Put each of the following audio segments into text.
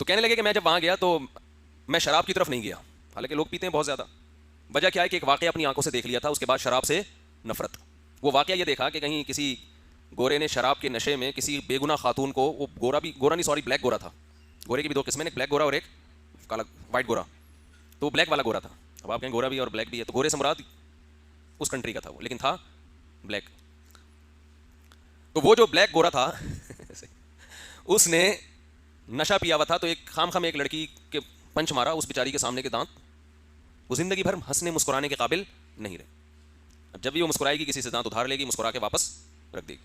تو کہنے لگے کہ میں جب وہاں گیا تو میں شراب کی طرف نہیں گیا، حالانکہ لوگ پیتے ہیں بہت زیادہ. وجہ کیا ہے کہ ایک واقعہ اپنی آنکھوں سے دیکھ لیا تھا، اس کے بعد شراب سے نفرت. وہ واقعہ یہ دیکھا کہ کہیں کسی گورے نے شراب کے نشے میں کسی بے گناہ خاتون کو، وہ گورا نہیں سوری بلیک گورا تھا، گورے کی بھی دو قسمیں، ایک بلیک گورا اور ایک کالا وائٹ گورا، تو وہ بلیک والا گورا تھا. اب آپ کہیں گورا بھی اور بلیک بھی ہے، تو گورے سے مراد اس کنٹری کا تھا وہ، لیکن تھا بلیک. تو وہ جو بلیک گورا تھا اس نے نشہ پیا ہوا تھا، تو ایک خام ایک لڑکی کے پنچ مارا، اس بیچاری کے سامنے کے دانت وہ زندگی بھر ہنسنے مسکرانے کے قابل نہیں رہے. اب جب بھی وہ مسکرائے گی کسی سے دانت ادھار لے گی، مسکرا کے واپس رکھ دے گی.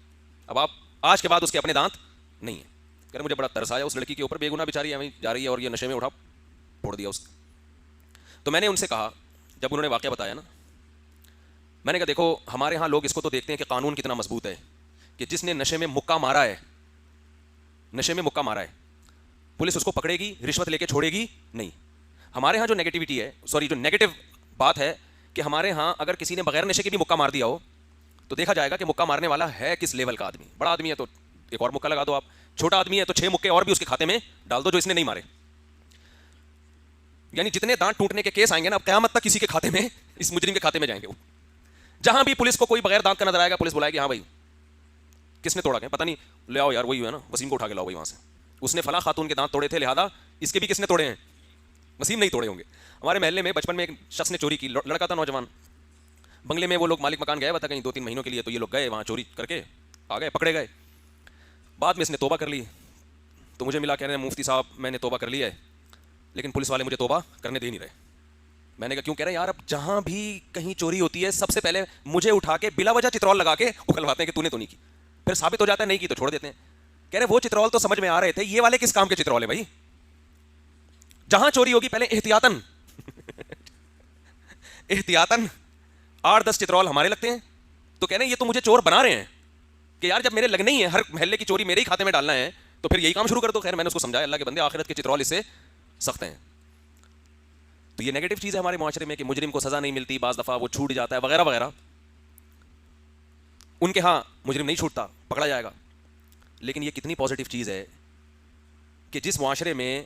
اب آپ آج کے بعد اس کے اپنے دانت نہیں ہیں. کہہ رہے مجھے بڑا ترس آیا اس لڑکی کے اوپر، بے گناہ بیچاری جا رہی ہے اور یہ نشے میں اٹھا پھوڑ دیا اس کو. تو میں نے ان سے کہا جب انہوں نے واقعہ بتایا نا، میں نے کہا دیکھو ہمارے ہاں لوگ اس کو تو دیکھتے ہیں کہ قانون کتنا مضبوط ہے، کہ جس نے نشے میں مکہ مارا ہے، نشے میں مکہ مارا ہے، پولیس اس کو پکڑے گی، رشوت لے کے چھوڑے گی نہیں. ہمارے ہاں جو نیگیٹیوٹی ہے، جو نیگیٹو بات ہے کہ ہمارے ہاں اگر کسی نے بغیر نشے کے بھی مکہ مار دیا ہو تو دیکھا جائے گا کہ مکہ مارنے والا ہے کس لیول کا آدمی. بڑا آدمی ہے تو ایک اور مکہ لگا دو آپ، چھوٹا آدمی ہے تو 6 مکے اور بھی اس کے کھاتے میں ڈال دو جو اس نے نہیں مارے. یعنی جتنے دانت ٹوٹنے کے کیس آئیں گے نا، اب قیامت تک کسی کے کھاتے میں، اس مجرم کے کھاتے میں جائیں گے. وہ جہاں بھی پولیس کو کوئی بغیر دانت کا نظر آئے گا، پولیس بلائے گی ہاں بھائی کس نے توڑا کہ پتہ نہیں، لے آؤ یار وہی ہے نا، وسیم کو اٹھا کے لاؤ بھائی وہاں سے، اس نے فلاں خاتون کے دانت توڑے تھے، لہذا اس کے بھی کس نے توڑے ہیں، وسیم نہیں توڑے ہوں گے. ہمارے محلے میں بچپن میں ایک شخص نے چوری کی، لڑکا تھا نوجوان، بنگلے میں وہ لوگ مالک مکان گئے ہوا تھا کہیں 2-3 مہینوں کے لیے، تو یہ لوگ گئے وہاں چوری کر کے آ گئے، پکڑے گئے. بعد میں اس نے توبہ کر لی، تو مجھے ملا کہہ رہے ہیں مفتی صاحب میں نے توبہ کر لی ہے لیکن پولیس والے مجھے توبہ کرنے دے نہیں رہے. میں نے کہا کیوں؟ کہہ رہے ہیں یار اب جہاں بھی کہیں چوری ہوتی ہے سب سے پہلے مجھے اٹھا کے بلا وجہ چترول لگا کے اکھلواتے ہیں کہ تو نے تو نہیں کی، پھر ثابت ہو جاتا ہے نہیں کی تو چھوڑ دیتے ہیں. کہہ رہے وہ چترول تو سمجھ میں آ رہے تھے، یہ والے کس کام کے چترول ہیں بھائی؟ جہاں چوری ہوگی پہلے احتیاطاً احتیاطاً 8-10 چترول ہمارے لگتے ہیں. تو کہہ رہے ہیں یہ تو مجھے چور بنا رہے ہیں کہ یار جب میرے لگنے ہی ہے، ہر محلے کی چوری میرے ہی کھاتے میں ڈالنا ہے تو پھر یہی کام شروع کر دو. خیر میں نے اس کو سمجھایا اللہ کے بندے آخرت کے چترول اس سے سخت ہیں. تو یہ نیگیٹو چیز ہے ہمارے معاشرے میں کہ مجرم کو سزا نہیں ملتی، بعض دفعہ وہ چھوٹ جاتا ہے وغیرہ وغیرہ. ان کے ہاں مجرم نہیں چھوٹتا، پکڑا جائے گا. لیکن یہ کتنی پازیٹیو چیز ہے کہ جس معاشرے میں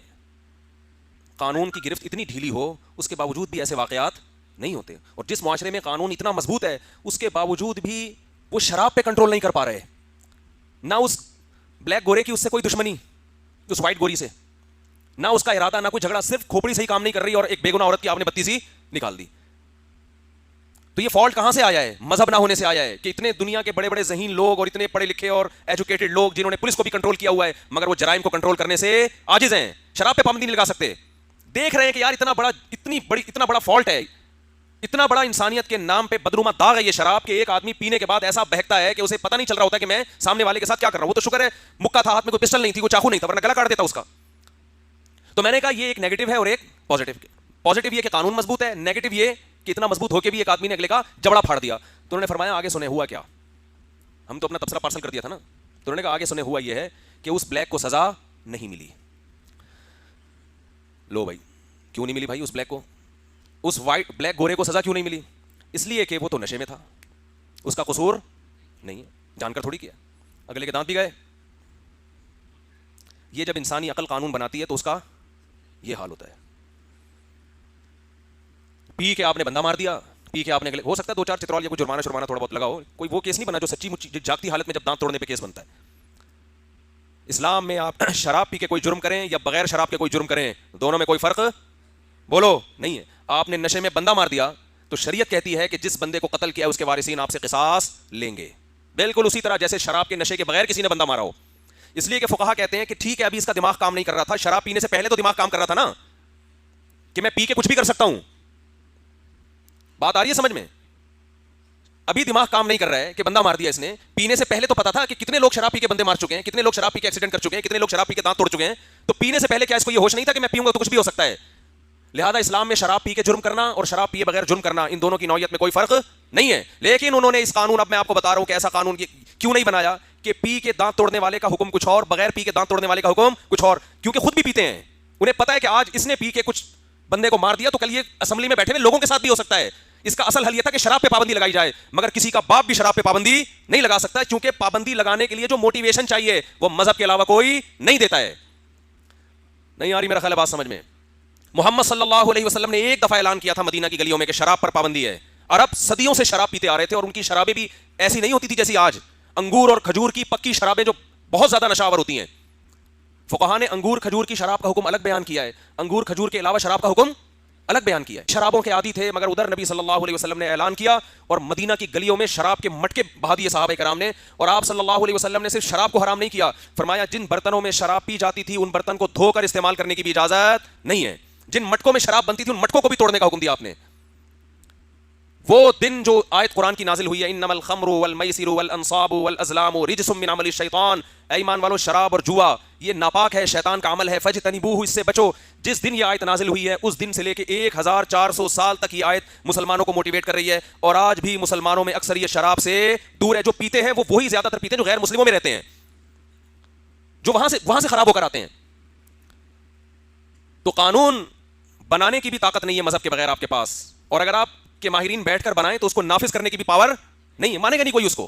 قانون کی گرفت اتنی ڈھیلی ہو اس کے باوجود بھی ایسے واقعات نہیں ہوتے، اور جس معاشرے میں قانون اتنا مضبوط ہے اس کے باوجود بھی وہ شراب پہ کنٹرول نہیں کر پا رہے. نہ اس بلیک گورے کی اس سے کوئی دشمنی، اس وائٹ گوری سے نہ اس کا ارادہ، نہ کوئی جھگڑا، صرف کھوپڑی سے ہی کام نہیں کر رہی اور ایک بے گناہ عورت کی آپ نے بتی سی نکال دی. تو یہ فالٹ کہاں سے آیا ہے؟ مذہب نہ ہونے سے آیا ہے کہ اتنے دنیا کے بڑے بڑے ذہین لوگ اور اتنے پڑھے لکھے اور ایجوکیٹڈ لوگ جنہوں نے پولیس کو بھی کنٹرول کیا ہوا ہے مگر وہ جرائم کو کنٹرول کرنے سے عاجز ہیں، شراب پہ پابندی نہیں لگا سکتے. دیکھ رہے ہیں کہ یار اتنا بڑا فالٹ ہے، اتنا بڑا انسانیت کے نام پہ بدنما داغ ہے یہ شراب کہ ایک آدمی پینے کے بعد ایسا بہکتا ہے کہ اسے پتہ نہیں چل رہا ہوتا کہ میں سامنے والے کے ساتھ کیا کر رہا ہوں. وہ تو شکر ہے مکہ تھا، ہاتھ میں کوئی پسٹل نہیں تھی، کوئی چاقو نہیں تھا، ورنہ گلا کاٹ دیتا اس کا. تو میں نے کہا یہ ایک نیگیٹو ہے اور ایک پازیٹو. پازیٹو یہ کہ قانون مضبوط ہے، نیگیٹو یہ کہ اتنا مضبوط ہو کے بھی ایک آدمی نے اگلے کا جبڑا پھاڑ دیا. تو انہوں نے فرمایا آگے سنے ہوا کیا؟ ہم تو اپنا تبصرہ پارسل کر دیا تھا نا. تو انہوں نے کہا آگے سنے ہوا یہ ہے کہ اس بلیک کو سزا نہیں ملی. لو بھائی کیوں نہیں ملی بھائی اس بلیک کو؟ اس بلیک گورے کو سزا کیوں نہیں ملی؟ اس لیے کہ وہ تو نشے میں تھا، اس کا قصور نہیں ہے، جان کر تھوڑی کیا، اگلے کے دانت بھی گئے. یہ جب انسانی عقل قانون بناتی ہے تو اس کا یہ حال ہوتا ہے. پی کے آپ نے بندہ مار دیا، پی کے آپ نے ہو سکتا ہے 2-4 چترول یا کوئی جرمانہ تھوڑا بہت لگا ہو، کوئی وہ کیس نہیں بنا جو سچی مچی جاگتی حالت میں جب دانت توڑنے پہ کیس بنتا ہے. اسلام میں آپ شراب پی کے کوئی جرم کریں یا بغیر شراب کے کوئی جرم کریں، دونوں میں کوئی فرق بولو نہیں ہے. آپ نے نشے میں بندہ مار دیا تو شریعت کہتی ہے کہ جس بندے کو قتل کیا اس کے وارثین آپ سے قصاص لیں گے، بالکل اسی طرح جیسے شراب کے نشے کے بغیر کسی نے بندہ مارا ہو. اس لیے کہ فقہا کہتے ہیں کہ ٹھیک ہے ابھی اس کا دماغ کام نہیں کر رہا تھا، شراب پینے سے پہلے تو دماغ کام کر رہا تھا نا کہ میں پی کے کچھ بھی کر سکتا ہوں. بات آ رہی ہے سمجھ میں؟ ابھی دماغ کام نہیں کر رہا ہے کہ بندہ مار دیا اس نے. پینے سے پہلے تو پتا تھا کہ کتنے لوگ شراب پی کے بندے مار چکے ہیں، کتنے لوگ شراب پی کے ایکسیڈنٹ کر چکے ہیں، کتنے لوگ شراب پی کے دانت توڑ چکے ہیں. تو پینے سے پہلے کیا اس کو یہ ہوش نہیں تھا کہ میں پیوں گا تو کچھ بھی ہو سکتا ہے؟ لہذا اسلام میں شراب پی کے جرم کرنا اور شراب پیے بغیر جرم کرنا ان دونوں کی نوعیت میں کوئی فرق نہیں ہے. لیکن انہوں نے اس قانون، اب میں آپ کو بتا رہا ہوں کہ ایسا قانون کیوں نہیں بنایا کہ پی کے دانت توڑنے والے کا حکم کچھ اور، بغیر پی کے دانت توڑنے والے کا حکم کچھ اور. کیونکہ خود بھی پیتے ہیں، انہیں پتا ہے کہ آج اس نے پی کے کچھ بندے کو مار دیا تو کل یہ اسمبلی میں بیٹھے ہوئے لوگوں کے ساتھ بھی ہو سکتا ہے. اس کا اصل حل یہ تھا کہ شراب پہ پابندی لگائی جائے، مگر کسی کا باپ بھی شراب پہ پابندی نہیں لگا سکتا ہے، کیونکہ پابندی لگانے کے لیے جو موٹیویشن چاہیے وہ مذہب کے علاوہ کوئی نہیں دیتا ہے. نہیں آ رہی میرا خیال ہے بات سمجھ میں. محمد صلی اللہ علیہ وسلم نے ایک دفعہ اعلان کیا تھا مدینہ کی گلیوں میں کہ شراب پر پابندی ہے. عرب صدیوں سے شراب پیتے آ رہے تھے اور ان کی شرابیں بھی ایسی نہیں ہوتی تھی جیسی آج. انگور اور کھجور کی پکی شرابیں جو بہت زیادہ نشاور ہوتی ہیں. فقہا نے انگور کھجور کی شراب کا حکم الگ بیان کیا ہے, انگور کھجور کے علاوہ شراب کا حکم الگ بیان کیا ہے. شرابوں کے عادی تھے مگر ادھر نبی صلی اللہ علیہ وسلم نے اعلان کیا اور مدینہ کی گلیوں میں شراب کے مٹکے بہا دیے صحابہ کرام نے. اور آپ صلی اللہ علیہ وسلم نے صرف شراب کو حرام نہیں کیا, فرمایا جن برتنوں میں شراب پی جاتی تھی ان برتن کو دھو کر استعمال کرنے کی بھی اجازت نہیں ہے. جن مٹکوں میں شراب بنتی تھی ان مٹکوں کو بھی توڑنے کا حکم دیا آپ نے. وہ دن جو آیت قرآن کی نازل ہوئی ہے انما الخمر والمیسر والانصاب والازلام رجس من عمل الشیطان, اے ایمان والو شراب اور جوا یہ ناپاک ہے, شیطان کا عمل ہے, فجتنبوہ اس سے بچو. جس دن یہ آیت نازل ہوئی ہے اس دن سے لے کے 1400 سال تک یہ آیت مسلمانوں کو موٹیویٹ کر رہی ہے. اور آج بھی مسلمانوں میں اکثر یہ شراب سے دور ہے. جو پیتے ہیں وہ وہی زیادہ تر پیتے ہیں جو غیر مسلموں میں رہتے ہیں, جو وہاں سے خراب ہو کر آتے ہیں. تو قانون بنانے کی بھی طاقت نہیں ہے مذہب کے بغیر آپ کے پاس, اور اگر آپ کے ماہرین بیٹھ کر بنائیں تو اس کو نافذ کرنے کی بھی پاور نہیں ہے, مانے گا نہیں کوئی اس کو.